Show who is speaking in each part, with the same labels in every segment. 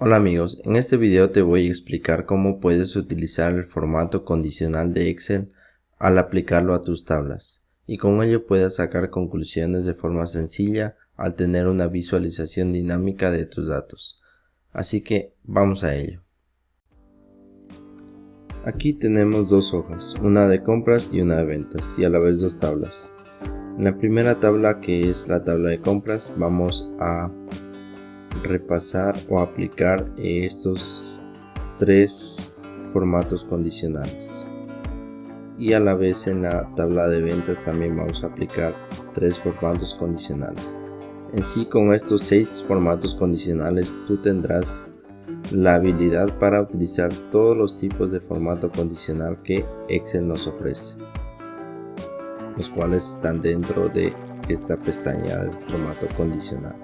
Speaker 1: Hola amigos, en este video te voy a explicar cómo puedes utilizar el formato condicional de Excel al aplicarlo a tus tablas y con ello puedes sacar conclusiones de forma sencilla al tener una visualización dinámica de tus datos. Así que vamos a ello. Aquí tenemos dos hojas, una de compras y una de ventas y a la vez dos tablas. En la primera tabla, que es la tabla de compras, vamos a repasar o aplicar estos tres formatos condicionales, y a la vez en la tabla de ventas también vamos a aplicar tres formatos condicionales. En sí, con estos 6 formatos condicionales tú tendrás la habilidad para utilizar todos los tipos de formato condicional que Excel nos ofrece, los cuales están dentro de esta pestaña del formato condicional.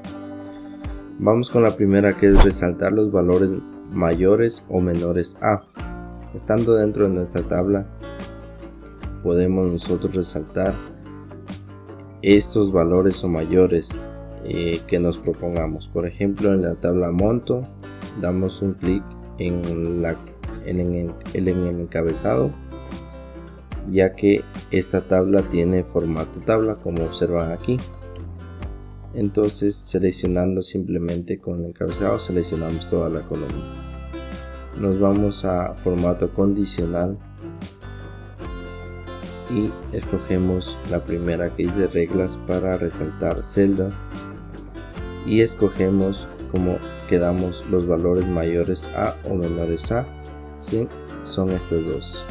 Speaker 1: Vamos con la primera, que es resaltar los valores mayores o menores a. Estando dentro de nuestra tabla, podemos nosotros resaltar estos valores o mayores que nos propongamos. Por ejemplo, en la tabla monto, damos un clic en el encabezado, ya que esta tabla tiene formato tabla, como observan aquí. Entonces, seleccionando simplemente con el encabezado, seleccionamos toda la columna. Nos vamos a formato condicional y escogemos la primera, que dice reglas para resaltar celdas, y escogemos como quedamos los valores mayores a o menores a. ¿Sí? Son estas dos.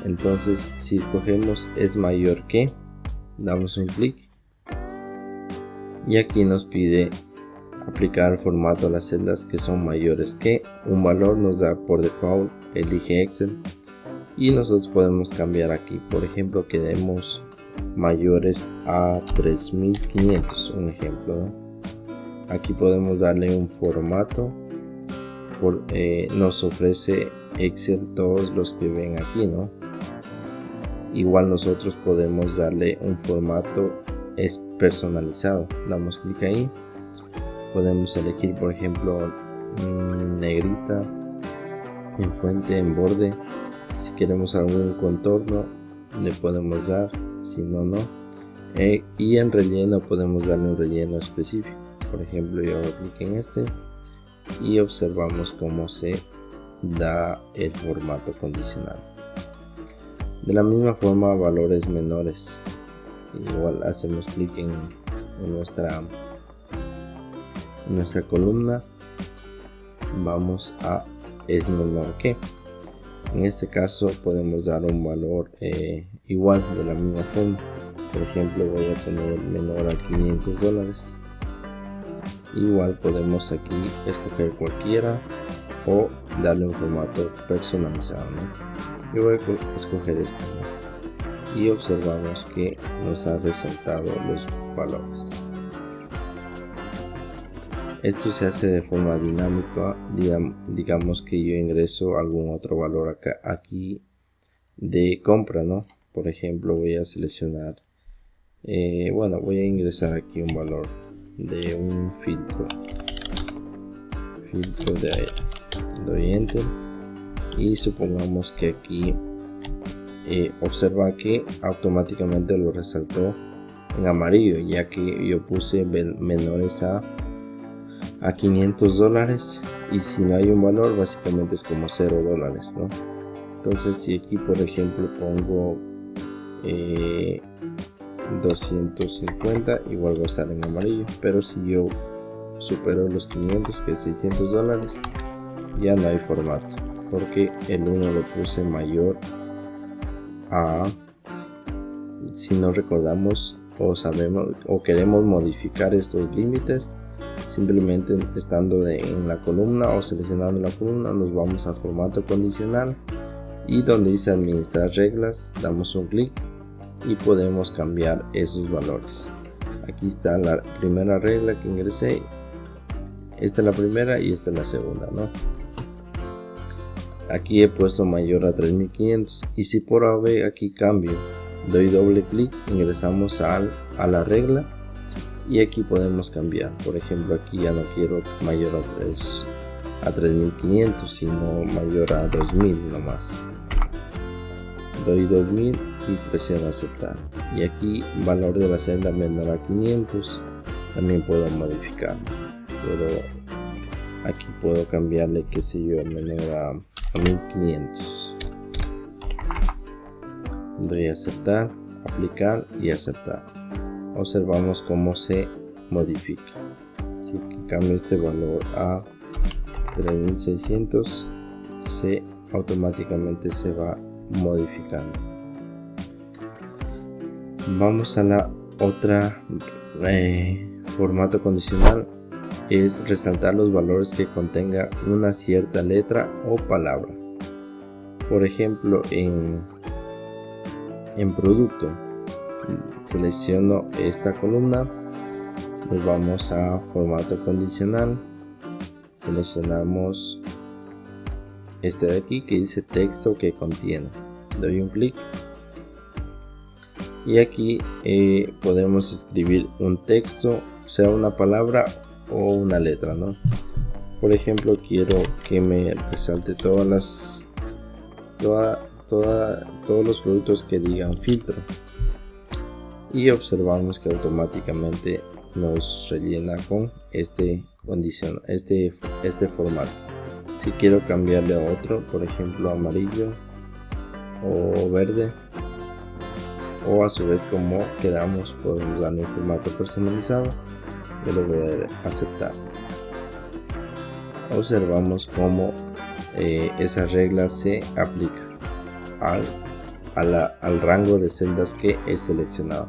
Speaker 1: Entonces, si escogemos es mayor que, damos un clic y aquí nos pide aplicar el formato a las celdas que son mayores que. Un valor nos da por default, elige Excel, y nosotros podemos cambiar aquí. Por ejemplo, que demos mayores a 3500, un ejemplo, ¿no? Aquí podemos darle un formato. Nos ofrece Excel todos los que ven aquí, ¿no? Igual nosotros podemos darle un formato es personalizado. Damos clic ahí, podemos elegir por ejemplo negrita, en fuente, en borde. Si queremos algún contorno le podemos dar, si no, no. Y en relleno podemos darle un relleno específico. Por ejemplo, yo hago clic en este y observamos cómo se da el formato condicional. De la misma forma, valores menores, igual hacemos clic en nuestra columna, vamos a es menor que. En este caso podemos dar un valor igual, de la misma forma. Por ejemplo, voy a poner menor a $500. Igual podemos aquí escoger cualquiera o darle un formato personalizado, ¿no? Yo voy a escoger este, ¿no? Y observamos que nos ha resaltado los valores. Esto se hace de forma dinámica. Digamos que yo ingreso algún otro valor aquí de compra, ¿no? Por ejemplo, voy a seleccionar, voy a ingresar aquí un valor de un filtro de aire. Doy enter y supongamos que aquí observa que automáticamente lo resaltó en amarillo, ya que yo puse menores a $500, y si no hay un valor básicamente es como $0, ¿no? Entonces, si aquí por ejemplo pongo 250, igual va a estar en amarillo. Pero si yo supero los 500, que es $600, ya no hay formato, porque el 1 lo puse mayor a, si no recordamos o sabemos o queremos modificar estos límites, simplemente estando en la columna o seleccionando la columna, nos vamos a formato condicional y donde dice administrar reglas, damos un clic y podemos cambiar esos valores. Aquí está la primera regla que ingresé, esta es la primera y esta es la segunda, ¿no? Aquí he puesto mayor a 3500, y si por AB aquí cambio, doy doble clic, ingresamos a la regla y aquí podemos cambiar. Por ejemplo, aquí ya no quiero mayor a a 3500, sino mayor a 2000 nomás. Doy 2000 y presiono aceptar, y aquí valor de la celda menor a 500 también puedo modificar, pero aquí puedo cambiarle, qué sé yo, menor a 1500. Doy a aceptar, aplicar y aceptar. Observamos cómo se modifica. Si cambio este valor a 3600, automáticamente se va modificando. Vamos a la otra formato condicional, es resaltar los valores que contenga una cierta letra o palabra. Por ejemplo, en producto selecciono esta columna, nos vamos a formato condicional, seleccionamos este de aquí que dice texto que contiene, doy un clic y aquí podemos escribir un texto, sea una palabra o una letra, ¿no? Por ejemplo, quiero que me resalte todos los productos que digan filtro, y observamos que automáticamente nos rellena con este formato. Si quiero cambiarle a otro, por ejemplo amarillo o verde, o a su vez como quedamos, podemos darle un formato personalizado. Yo lo voy a aceptar. Observamos cómo esa regla se aplica al rango de celdas que he seleccionado.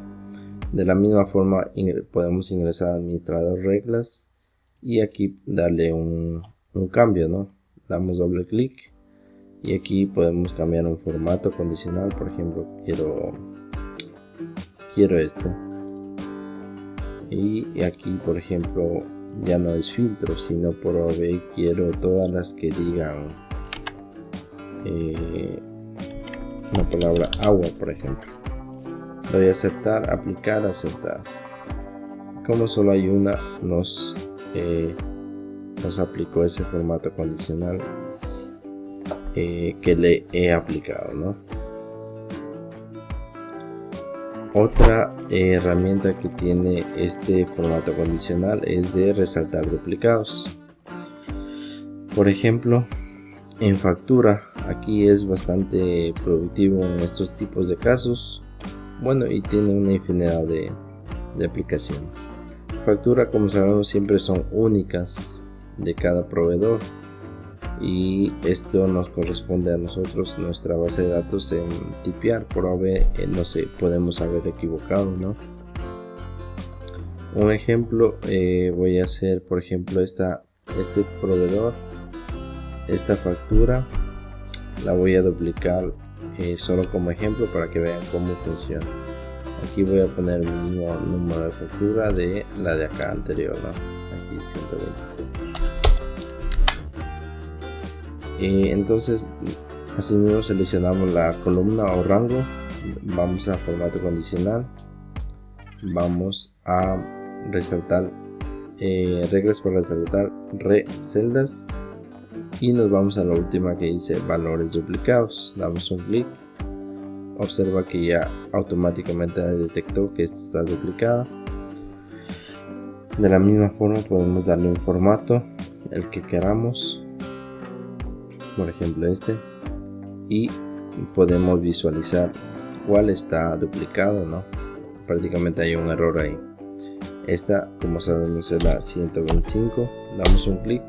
Speaker 1: De la misma forma podemos ingresar a administrador reglas y aquí darle un cambio, ¿no? Damos doble clic y aquí podemos cambiar un formato condicional. Por ejemplo, quiero este, y aquí por ejemplo ya no es filtro, sino por OV quiero todas las que digan una palabra agua, por ejemplo. Doy a aceptar, aplicar, aceptar. Como solo hay una, nos aplicó ese formato condicional que le he aplicado, ¿no? Otra herramienta que tiene este formato condicional es de resaltar duplicados. Por ejemplo, en factura, aquí es bastante productivo en estos tipos de casos. Bueno, y tiene una infinidad de aplicaciones. Factura, como sabemos, siempre son únicas de cada proveedor, y esto nos corresponde a nosotros, nuestra base de datos, en tipear. Por haber, no sé, podemos haber equivocado, ¿no? Un ejemplo, voy a hacer, por ejemplo, este proveedor, esta factura, la voy a duplicar solo como ejemplo para que vean cómo funciona. Aquí voy a poner el mismo número de factura de la de acá anterior, ¿no? Aquí 120. Entonces, asimismo seleccionamos la columna o rango, vamos a formato condicional, vamos a resaltar reglas para resaltar celdas, y nos vamos a la última que dice valores duplicados. Damos un clic, observa que ya automáticamente detectó que esta está duplicada. De la misma forma podemos darle un formato, el que queramos, por ejemplo este, y podemos visualizar cuál está duplicado, ¿no? Prácticamente hay un error ahí. Esta, como sabemos, es la 125. Damos un clic,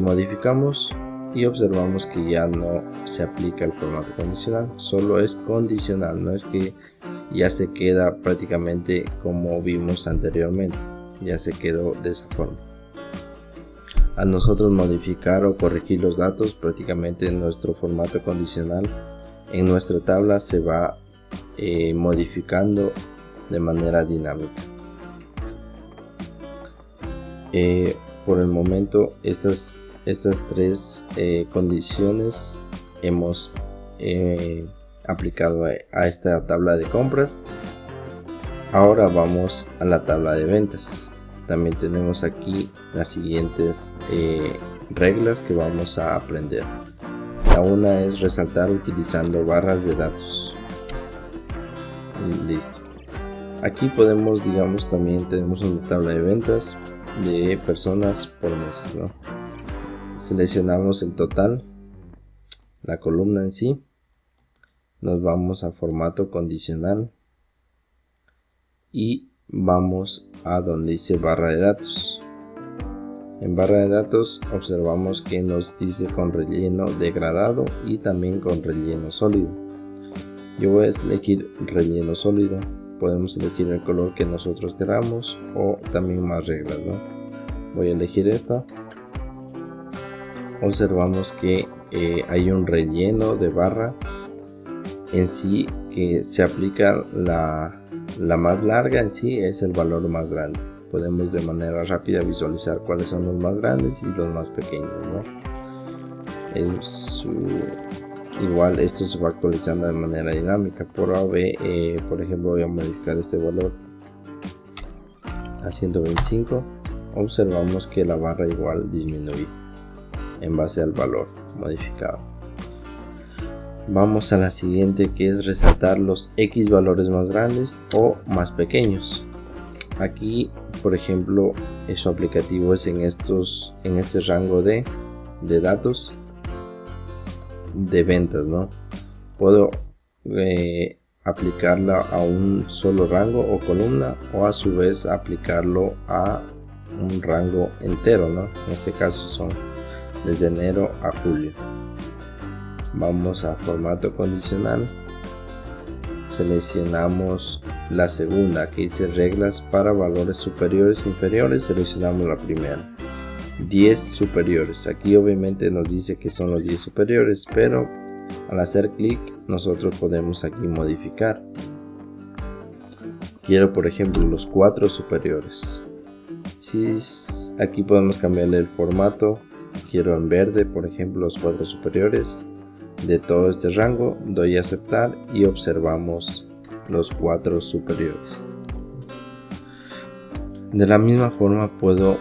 Speaker 1: modificamos y observamos que ya no se aplica el formato condicional, solo es condicional, no es que ya se queda prácticamente como vimos anteriormente, ya se quedó de esa forma. Al nosotros modificar o corregir los datos, prácticamente nuestro formato condicional en nuestra tabla se va modificando de manera dinámica. Por el momento estas tres condiciones hemos aplicado a esta tabla de compras. Ahora vamos a la tabla de ventas. También tenemos aquí las siguientes reglas que vamos a aprender. La una es resaltar utilizando barras de datos. Y listo. Aquí podemos, digamos, también tenemos una tabla de ventas de personas por meses, ¿no? Seleccionamos el total, la columna en sí, nos vamos a formato condicional y vamos a donde dice barra de datos. En barra de datos observamos que nos dice con relleno degradado y también con relleno sólido. Yo voy a elegir relleno sólido. Podemos elegir el color que nosotros queramos o también más reglas, ¿no? Voy a elegir esta. Observamos que hay un relleno de barra en sí que se aplica la más larga en sí es el valor más grande. Podemos de manera rápida visualizar cuáles son los más grandes y los más pequeños, ¿no? Igual esto se va actualizando de manera dinámica. Por ejemplo, voy a modificar este valor a 125. Observamos que la barra igual disminuye en base al valor modificado. Vamos a la siguiente, que es resaltar los X valores más grandes o más pequeños. Aquí, por ejemplo, su aplicativo es en este rango de datos de ventas, ¿no? Puedo aplicarla a un solo rango o columna, o a su vez aplicarlo a un rango entero, ¿no? En este caso son desde enero a julio. Vamos a formato condicional, seleccionamos la segunda que dice reglas para valores superiores e inferiores, seleccionamos la primera, 10 superiores. Aquí obviamente nos dice que son los 10 superiores, pero al hacer clic nosotros podemos aquí modificar. Quiero, por ejemplo, los 4 superiores. Aquí podemos cambiarle el formato. Quiero en verde, por ejemplo, los 4 superiores de todo este rango. Doy a aceptar y observamos los 4 superiores. De la misma forma puedo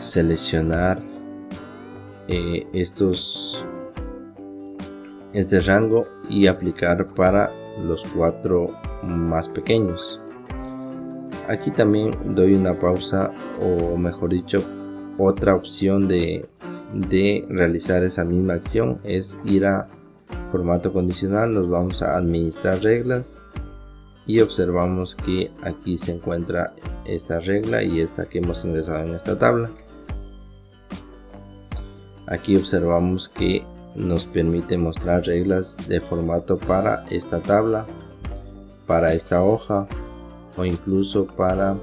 Speaker 1: seleccionar este rango y aplicar para los 4 más pequeños. Aquí también doy una pausa, o mejor dicho, otra opción de realizar esa misma acción es ir a formato condicional. Nos vamos a administrar reglas y observamos que aquí se encuentra esta regla y esta que hemos ingresado en esta tabla. Aquí observamos que nos permite mostrar reglas de formato para esta tabla, para esta hoja, o incluso para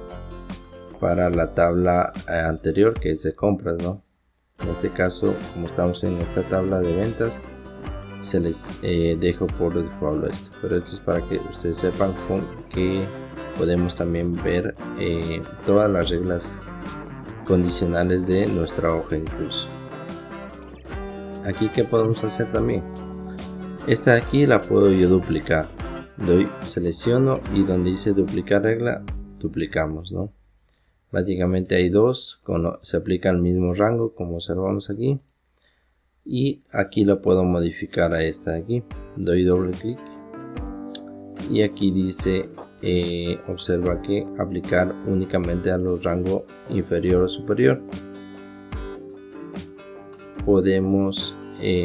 Speaker 1: la tabla anterior, que es de compras, ¿no? En este caso, como estamos en esta tabla de ventas, se les dejo por default esto, pero esto es para que ustedes sepan que podemos también ver todas las reglas condicionales de nuestra hoja incluso. Aquí, ¿qué podemos hacer también? Esta de aquí la puedo yo duplicar. Selecciono y donde dice duplicar regla, duplicamos, ¿no? Prácticamente hay dos, se aplica al mismo rango como observamos aquí. Y aquí lo puedo modificar a esta de aquí. Doy doble clic y aquí dice observa que aplicar únicamente a los rangos inferior o superior. Podemos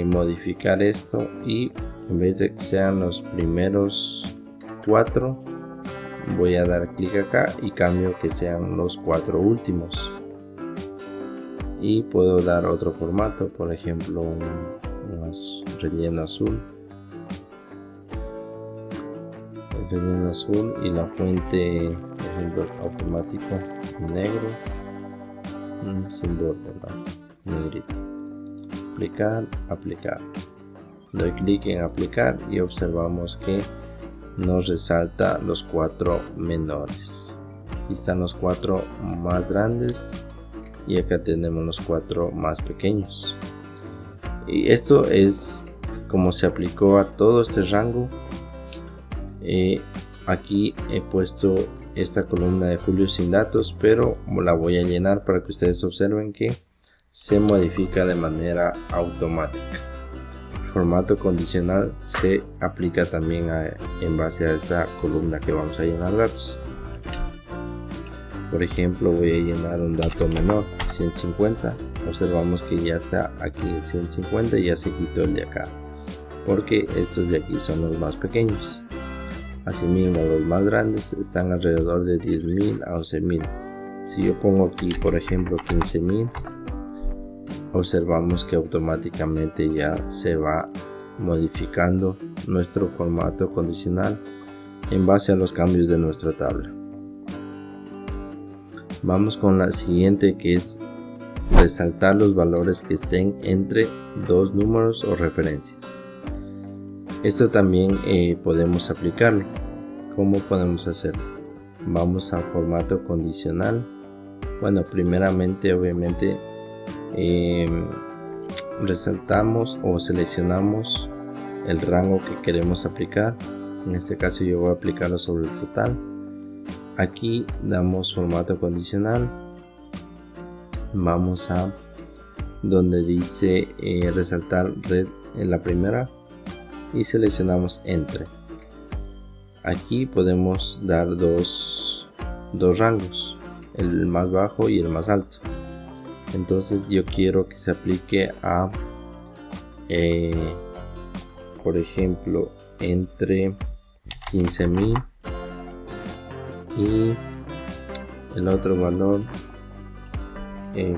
Speaker 1: modificar esto y en vez de que sean los primeros 4, voy a dar clic acá y cambio que sean los 4 últimos. Y puedo dar otro formato, por ejemplo un relleno azul. El relleno azul y la fuente, por ejemplo, automático negro, sin borde, ¿no? Negrito. Aplicar. Doy clic en aplicar y observamos que nos resalta los 4 menores. Aquí están los 4 más grandes y acá tenemos los 4 más pequeños. Y esto es como se aplicó a todo este rango. Aquí he puesto esta columna de julio sin datos, pero la voy a llenar para que ustedes observen que se modifica de manera automática. El formato condicional se aplica también en base a esta columna que vamos a llenar datos. Por ejemplo, voy a llenar un dato menor, 150. Observamos que ya está aquí el 150 y ya se quitó el de acá, porque estos de aquí son los más pequeños. Asimismo, los más grandes están alrededor de 10.000 a 11.000. Si yo pongo aquí, por ejemplo, 15.000, observamos que automáticamente ya se va modificando nuestro formato condicional en base a los cambios de nuestra tabla. Vamos con la siguiente, que es resaltar los valores que estén entre dos números o referencias. Esto también podemos aplicarlo. ¿Cómo podemos hacerlo? Vamos a formato condicional. Bueno, primeramente obviamente resaltamos o seleccionamos el rango que queremos aplicar. En este caso yo voy a aplicarlo sobre el total. Aquí damos formato condicional, vamos a donde dice resaltar red en la primera y seleccionamos entre. Aquí podemos dar dos rangos, el más bajo y el más alto. Entonces yo quiero que se aplique a por ejemplo entre 15.000 y el otro valor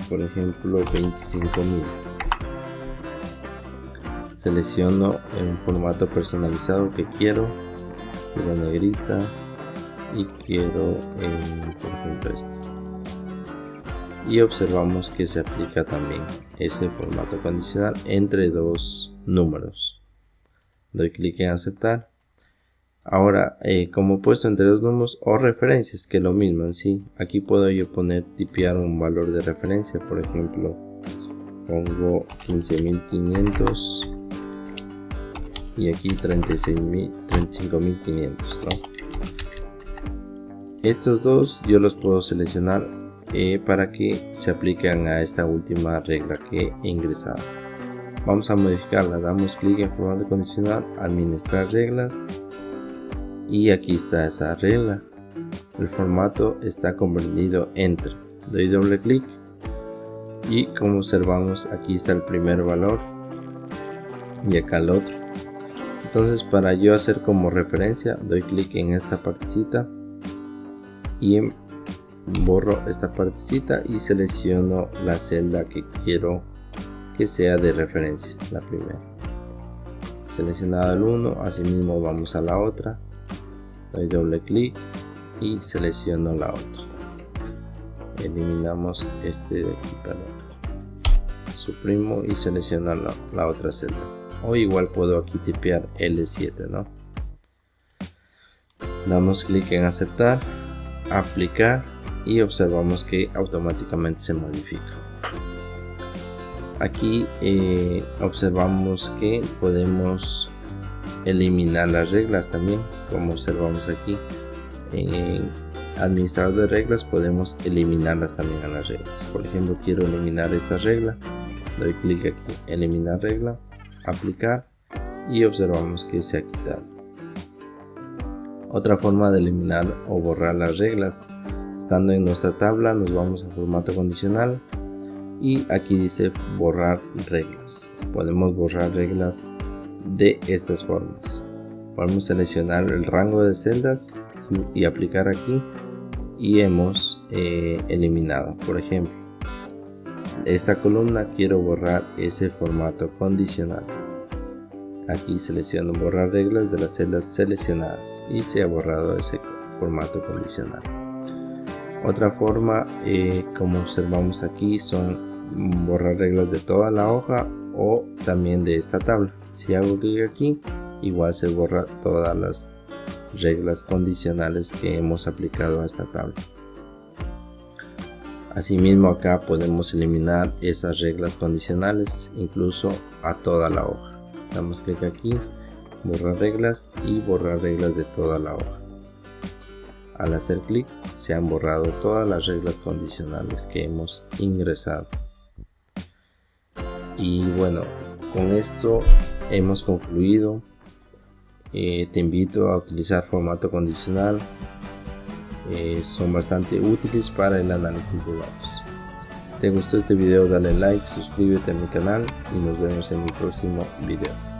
Speaker 1: por ejemplo 25.000. Selecciono el formato personalizado que quiero negrita y quiero por ejemplo este, y observamos que se aplica también ese formato condicional entre dos números. Doy clic en aceptar. Ahora, como he puesto entre dos números o referencias, que es lo mismo en sí, aquí puedo yo tipear un valor de referencia. Por ejemplo, pongo 15.500 y aquí 35.500, ¿no? Estos dos yo los puedo seleccionar para que se apliquen a esta última regla que he ingresado. Vamos a modificarla. Damos clic en formato condicional, administrar reglas. Y aquí está esa regla. El formato está comprendido entre. Doy doble clic y como observamos aquí está el primer valor y acá el otro. Entonces para yo hacer como referencia doy clic en esta partecita y borro esta partecita y selecciono la celda que quiero que sea de referencia, la primera. Seleccionado el 1, asimismo vamos a la otra. Doy doble clic y selecciono la otra. Eliminamos este de aquí, suprimo y selecciono la otra celda. O igual puedo aquí tipear L7, ¿no? Damos clic en aceptar, aplicar y observamos que automáticamente se modifica. Aquí observamos que podemos eliminar las reglas también, como observamos aquí en administrador de reglas podemos eliminarlas también a las reglas. Por ejemplo, quiero eliminar esta regla, doy clic aquí, eliminar regla, aplicar y observamos que se ha quitado. Otra forma de eliminar o borrar las reglas, estando en nuestra tabla nos vamos a formato condicional y aquí dice borrar reglas. Podemos borrar reglas de estas formas. Podemos seleccionar el rango de celdas y aplicar aquí y hemos eliminado. Por ejemplo, esta columna quiero borrar ese formato condicional. Aquí selecciono borrar reglas de las celdas seleccionadas y se ha borrado ese formato condicional. Otra forma, como observamos aquí, son borrar reglas de toda la hoja o también de esta tabla. Si hago clic aquí, igual se borra todas las reglas condicionales que hemos aplicado a esta tabla. Asimismo, acá podemos eliminar esas reglas condicionales incluso a toda la hoja. Damos clic aquí, borrar reglas y borrar reglas de toda la hoja. Al hacer clic se han borrado todas las reglas condicionales que hemos ingresado. Y bueno, con esto hemos concluido. Te invito a utilizar formato condicional. Son bastante útiles para el análisis de datos. ¿Te gustó este video? Dale like, suscríbete a mi canal y nos vemos en mi próximo video.